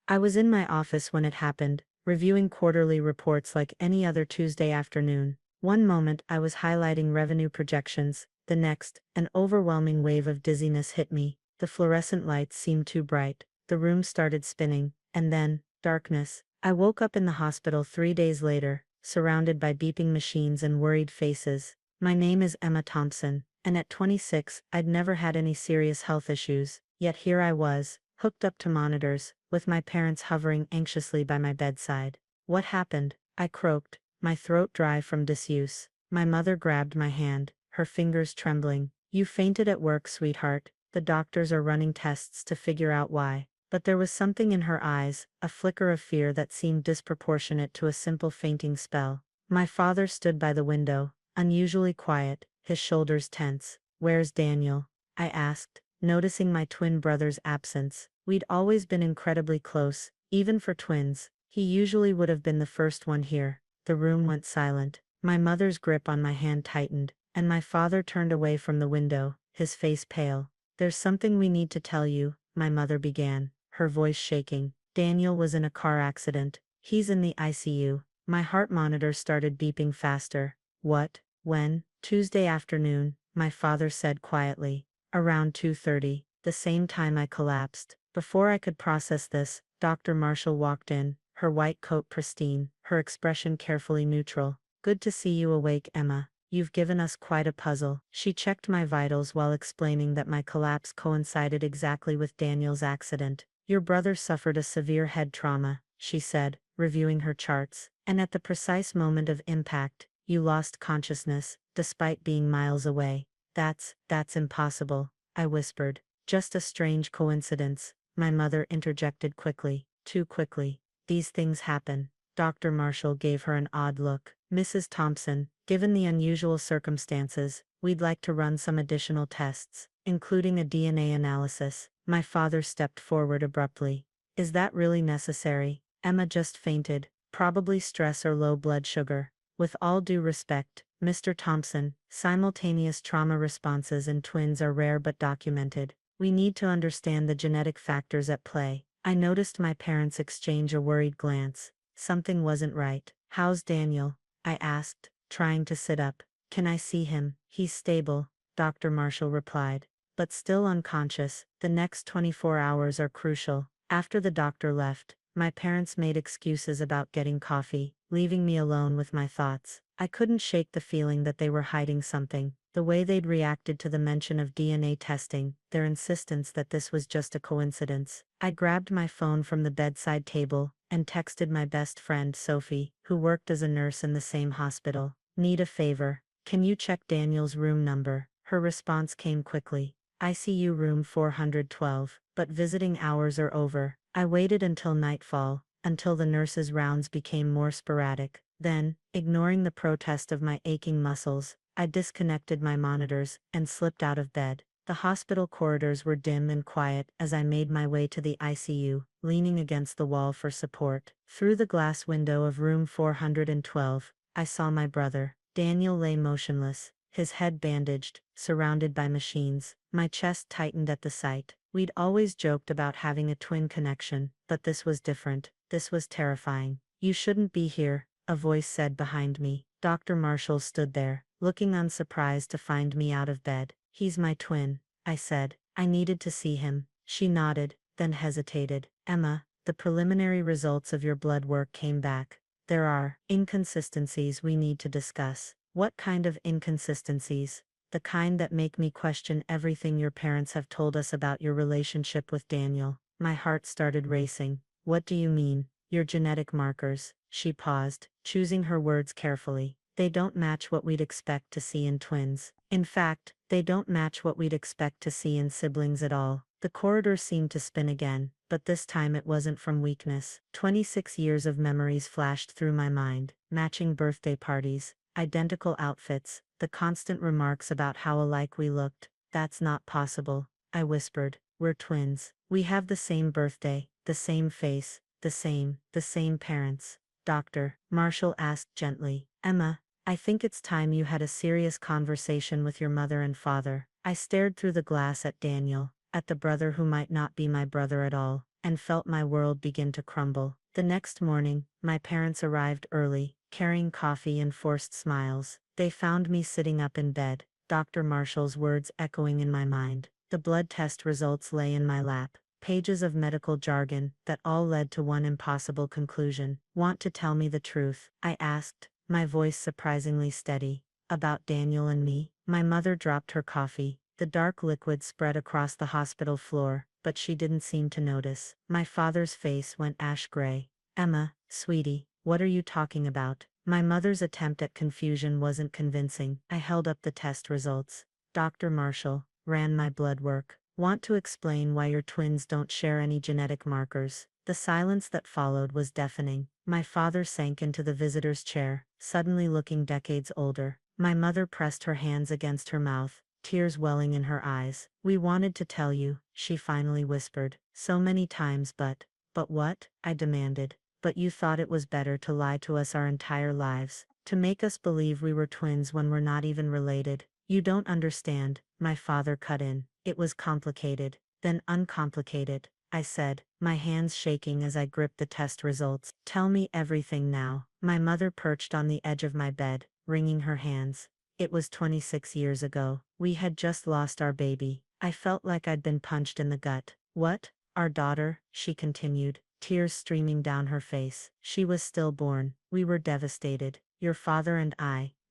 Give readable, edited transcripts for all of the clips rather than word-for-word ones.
I was in my office when it happened, reviewing quarterly reports like any other Tuesday afternoon. One moment I was highlighting revenue projections, the next, an overwhelming wave of dizziness hit me. The fluorescent lights seemed too bright, the room started spinning, and then, darkness. I woke up in the hospital 3 days later, surrounded by beeping machines and worried faces. My name is Emma Thompson, and at 26, I'd never had any serious health issues, yet here I was, hooked up to monitors, with my parents hovering anxiously by my bedside. What happened? I croaked, my throat dry from disuse. My mother grabbed my hand, her fingers trembling. You fainted at work, sweetheart. The doctors are running tests to figure out why. But there was something in her eyes, a flicker of fear that seemed disproportionate to a simple fainting spell. My father stood by the window, unusually quiet, his shoulders tense. Where's Daniel? I asked, noticing my twin brother's absence. We'd always been incredibly close, even for twins. He usually would have been the first one here. The room went silent. My mother's grip on my hand tightened, and my father turned away from the window, his face pale. There's something we need to tell you, my mother began, her voice shaking. Daniel was in a car accident. He's in the ICU. My heart monitor started beeping faster. What? When? Tuesday afternoon, my father said quietly. Around 2:30, the same time I collapsed. Before I could process this, Dr. Marshall walked in, her white coat pristine, her expression carefully neutral. Good to see you awake, Emma. You've given us quite a puzzle. She checked my vitals while explaining that my collapse coincided exactly with Daniel's accident. Your brother suffered a severe head trauma, she said, reviewing her charts, and at the precise moment of impact, you lost consciousness, despite being miles away. That's impossible, I whispered. Just a strange coincidence, my mother interjected quickly, too quickly. These things happen. Dr. Marshall gave her an odd look. Mrs. Thompson, given the unusual circumstances, we'd like to run some additional tests, including a DNA analysis. My father stepped forward abruptly. Is that really necessary? Emma just fainted, probably stress or low blood sugar. With all due respect, Mr. Thompson, simultaneous trauma responses in twins are rare but documented. We need to understand the genetic factors at play. I noticed my parents exchange a worried glance. Something wasn't right. How's Daniel? I asked, trying to sit up. Can I see him? He's stable, Dr. Marshall replied, but still unconscious. The next 24 hours are crucial. After the doctor left, my parents made excuses about getting coffee, leaving me alone with my thoughts. I couldn't shake the feeling that they were hiding something. The way they'd reacted to the mention of DNA testing, their insistence that this was just a coincidence. I grabbed my phone from the bedside table and texted my best friend Sophie, who worked as a nurse in the same hospital. Need a favor. Can you check Daniel's room number? Her response came quickly. ICU room 412, but visiting hours are over. I waited until nightfall, until the nurse's rounds became more sporadic. Then, ignoring the protest of my aching muscles, I disconnected my monitors and slipped out of bed. The hospital corridors were dim and quiet as I made my way to the ICU, leaning against the wall for support. Through the glass window of room 412, I saw my brother. Daniel lay motionless, his head bandaged, surrounded by machines. My chest tightened at the sight. We'd always joked about having a twin connection, but this was different. This was terrifying. You shouldn't be here, a voice said behind me. Dr. Marshall stood there, looking unsurprised to find me out of bed. He's my twin, I said. I needed to see him. She nodded, then hesitated. Emma, the preliminary results of your blood work came back. There are inconsistencies we need to discuss. What kind of inconsistencies? The kind that make me question everything your parents have told us about your relationship with Daniel. My heart started racing. What do you mean? Your genetic markers. She paused, choosing her words carefully. They don't match what we'd expect to see in twins. In fact, they don't match what we'd expect to see in siblings at all. The corridor seemed to spin again, but this time it wasn't from weakness. 26 years of memories flashed through my mind, matching birthday parties, identical outfits, the constant remarks about how alike we looked. That's not possible, I whispered. We're twins. We have the same birthday, the same face, the same parents. Dr. Marshall asked gently. Emma, I think it's time you had a serious conversation with your mother and father. I stared through the glass at Daniel, at the brother who might not be my brother at all, and felt my world begin to crumble. The next morning, my parents arrived early, carrying coffee and forced smiles. They found me sitting up in bed, Dr. Marshall's words echoing in my mind. The blood test results lay in my lap, pages of medical jargon that all led to one impossible conclusion. "Want to tell me the truth?" I asked, my voice surprisingly steady. "About Daniel and me?" My mother dropped her coffee. The dark liquid spread across the hospital floor, but she didn't seem to notice. My father's face went ash gray. "Emma, sweetie, what are you talking about?" My mother's attempt at confusion wasn't convincing. I held up the test results. "Dr. Marshall ran my blood work. Want to explain why your twins don't share any genetic markers?" The silence that followed was deafening. My father sank into the visitor's chair, suddenly looking decades older. My mother pressed her hands against her mouth, tears welling in her eyes. "We wanted to tell you," she finally whispered, "so many times, but what?" I demanded. "But you thought it was better to lie to us our entire lives, to make us believe we were twins when we're not even related. You don't understand," my father cut in. "It was complicated, then uncomplicated," I said, my hands shaking as I gripped the test results. "Tell me everything now." My mother perched on the edge of my bed, wringing her hands. "It was 26 years ago. We had just lost our baby." I felt like I'd been punched in the gut. "What? Our daughter?" she continued, tears streaming down her face. "She was stillborn. We were devastated. Your father and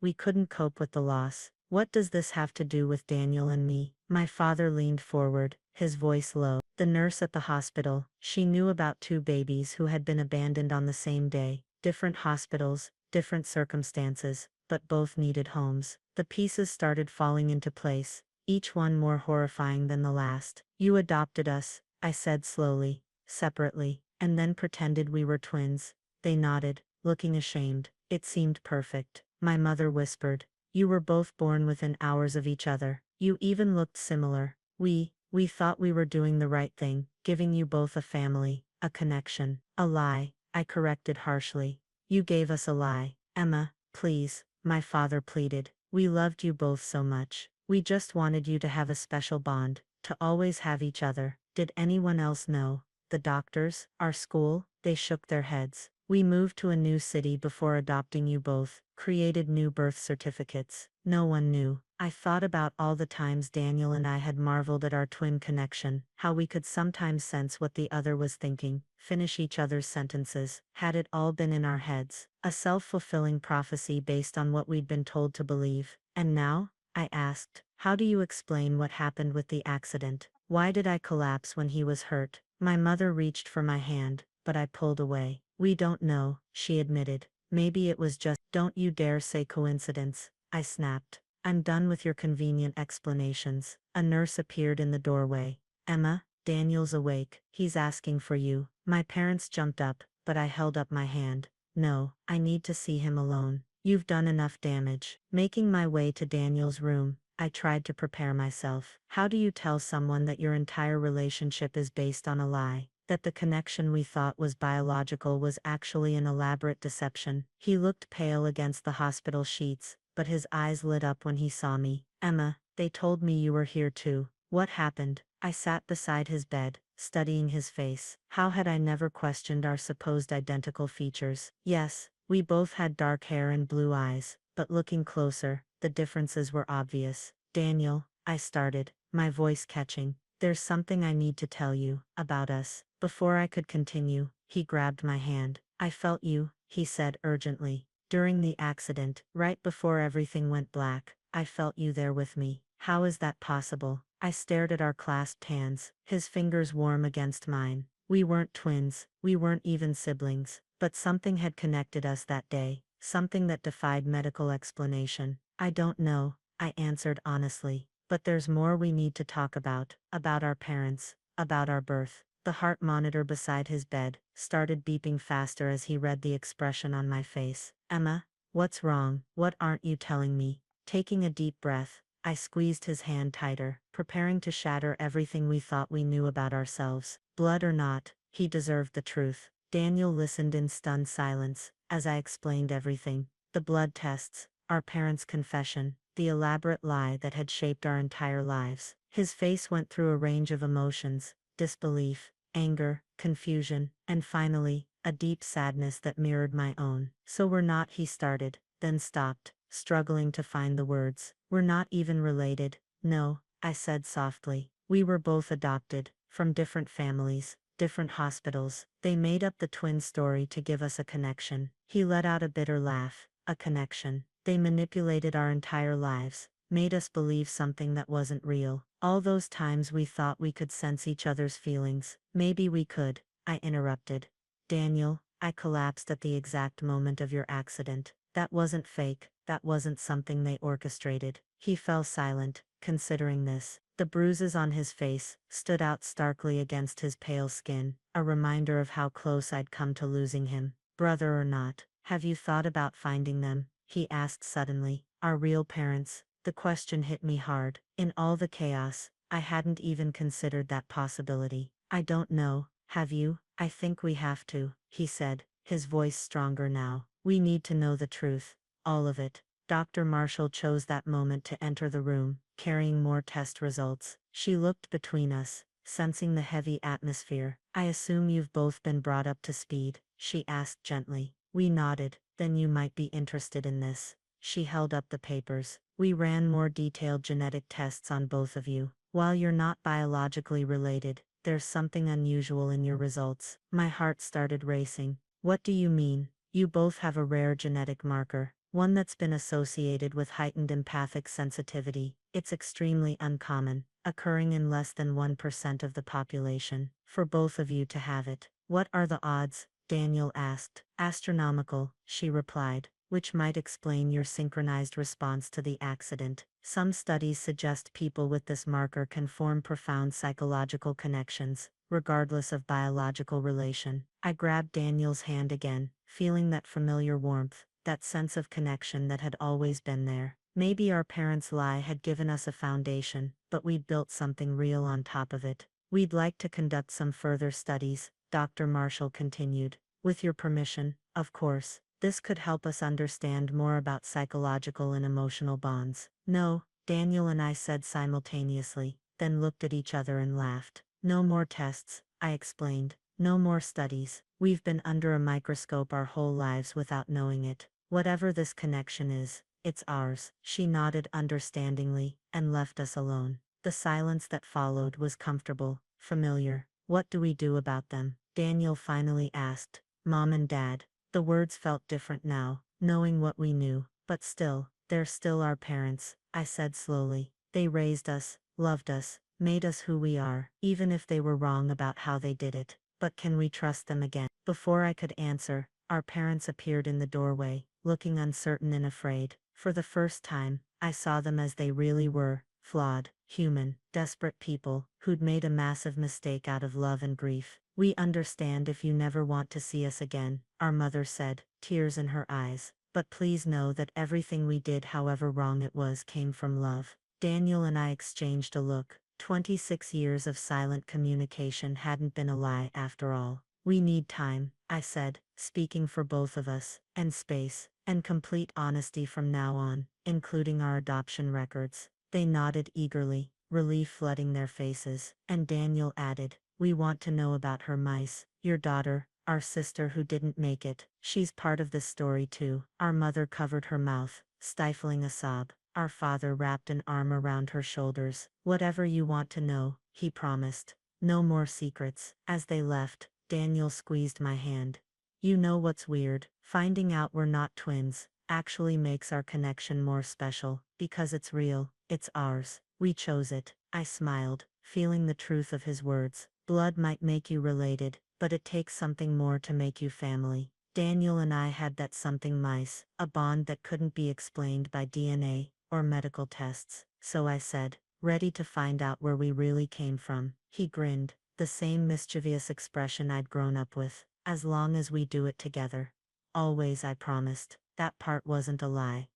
we couldn't cope with the loss." "What does this have to do with Daniel and me?" My father leaned forward, his voice low. "The nurse at the hospital, she knew about two babies who had been abandoned on the same day. Different hospitals, different circumstances, but both needed homes." The pieces started falling into place, each one more horrifying than the last. "You adopted us," I said slowly, "separately, and then pretended we were twins." They nodded, looking ashamed. "It seemed perfect." My mother whispered, "You were both born within hours of each other. You even looked similar. We thought we were doing the right thing, giving you both a family, a connection." "A lie," I corrected harshly. "You gave us a lie." "Emma, please," my father pleaded. "We loved you both so much. We just wanted you to have a special bond, to always have each other." "Did anyone else know? The doctors? Our school?" They shook their heads. "We moved to a new city before adopting you both, created new birth certificates. No one knew." I thought about all the times Daniel and I had marveled at our twin connection, how we could sometimes sense what the other was thinking, finish each other's sentences. Had it all been in our heads? A self-fulfilling prophecy based on what we'd been told to believe. "And now?" I asked. "How do you explain what happened with the accident? Why did I collapse when he was hurt?" My mother reached for my hand, but I pulled away. "We don't know," she admitted. "Maybe it was just—" "Don't you dare say coincidence," I snapped. "I'm done with your convenient explanations." A nurse appeared in the doorway. "Emma, Daniel's awake. He's asking for you." My parents jumped up, but I held up my hand. "No, I need to see him alone. You've done enough damage." Making my way to Daniel's room, I tried to prepare myself. How do you tell someone that your entire relationship is based on a lie? That the connection we thought was biological was actually an elaborate deception? He looked pale against the hospital sheets, but his eyes lit up when he saw me. "Emma, they told me you were here too. What happened?" I sat beside his bed, studying his face. How had I never questioned our supposed identical features? Yes, we both had dark hair and blue eyes, but looking closer, the differences were obvious. "Daniel," I started, my voice catching, "there's something I need to tell you about us." Before I could continue, he grabbed my hand. "I felt you," he said urgently. "During the accident, right before everything went black, I felt you there with me." "How is that possible?" I stared at our clasped hands, his fingers warm against mine. We weren't twins, we weren't even siblings, but something had connected us that day, something that defied medical explanation. "I don't know," I answered honestly, "but there's more we need to talk about our parents, about our birth." The heart monitor beside his bed started beeping faster as he read the expression on my face. "Emma, what's wrong? What aren't you telling me?" Taking a deep breath, I squeezed his hand tighter, preparing to shatter everything we thought we knew about ourselves. Blood or not, he deserved the truth. Daniel listened in stunned silence, as I explained everything. The blood tests, our parents' confession, the elaborate lie that had shaped our entire lives. His face went through a range of emotions: disbelief, anger, confusion, and finally, a deep sadness that mirrored my own. So we're not, he started, then stopped, struggling to find the words. We're not even related. No, I said softly. We were both adopted, from different families, different hospitals. They made up the twin story to give us a connection. He let out a bitter laugh. A connection. They manipulated our entire lives, made us believe something that wasn't real. All those times we thought we could sense each other's feelings. Maybe we could, I interrupted. Daniel, I collapsed at the exact moment of your accident. That wasn't fake, that wasn't something they orchestrated. He fell silent, considering this. The bruises on his face stood out starkly against his pale skin, a reminder of how close I'd come to losing him. Brother or not, have you thought about finding them? He asked suddenly. Our real parents? The question hit me hard. In all the chaos, I hadn't even considered that possibility. I don't know, have you? I think we have to, he said, his voice stronger now. We need to know the truth. All of it. Dr. Marshall chose that moment to enter the room, carrying more test results. She looked between us, sensing the heavy atmosphere. I assume you've both been brought up to speed, she asked gently. We nodded. Then you might be interested in this. She held up the papers. We ran more detailed genetic tests on both of you. While you're not biologically related, there's something unusual in your results. My heart started racing. What do you mean? You both have a rare genetic marker, one that's been associated with heightened empathic sensitivity. It's extremely uncommon, occurring in less than 1% of the population. For both of you to have it. What are the odds? Daniel asked. Astronomical, she replied, which might explain your synchronized response to the accident. Some studies suggest people with this marker can form profound psychological connections, regardless of biological relation. I grabbed Daniel's hand again, feeling that familiar warmth, that sense of connection that had always been there. Maybe our parents' lie had given us a foundation, but we'd built something real on top of it. We'd like to conduct some further studies, Dr. Marshall continued. With your permission, of course. This could help us understand more about psychological and emotional bonds. No, Daniel and I said simultaneously, then looked at each other and laughed. No more tests, I explained. No more studies. We've been under a microscope our whole lives without knowing it. Whatever this connection is, it's ours. She nodded understandingly, and left us alone. The silence that followed was comfortable, familiar. What do we do about them? Daniel finally asked. Mom and Dad. The words felt different now, knowing what we knew, but still, they're still our parents, I said slowly. They raised us, loved us, made us who we are, even if they were wrong about how they did it. But can we trust them again? Before I could answer, our parents appeared in the doorway, looking uncertain and afraid. For the first time, I saw them as they really were, flawed, human, desperate people, who'd made a massive mistake out of love and grief. We understand if you never want to see us again, our mother said, tears in her eyes. But please know that everything we did, however wrong it was, came from love. Daniel and I exchanged a look. 26 years of silent communication hadn't been a lie after all. We need time, I said, speaking for both of us, and space, and complete honesty from now on, including our adoption records. They nodded eagerly, relief flooding their faces, and Daniel added, we want to know about her mice, your daughter, our sister who didn't make it. She's part of this story too. Our mother covered her mouth, stifling a sob. Our father wrapped an arm around her shoulders. Whatever you want to know, he promised. No more secrets. As they left, Daniel squeezed my hand. You know what's weird? Finding out we're not twins actually makes our connection more special, because it's real, it's ours. We chose it. I smiled, feeling the truth of his words. Blood might make you related, but it takes something more to make you family. Daniel and I had that something mice, a bond that couldn't be explained by DNA or medical tests. So I said, ready to find out where we really came from. He grinned, the same mischievous expression I'd grown up with. As long as we do it together. Always, I promised. That part wasn't a lie.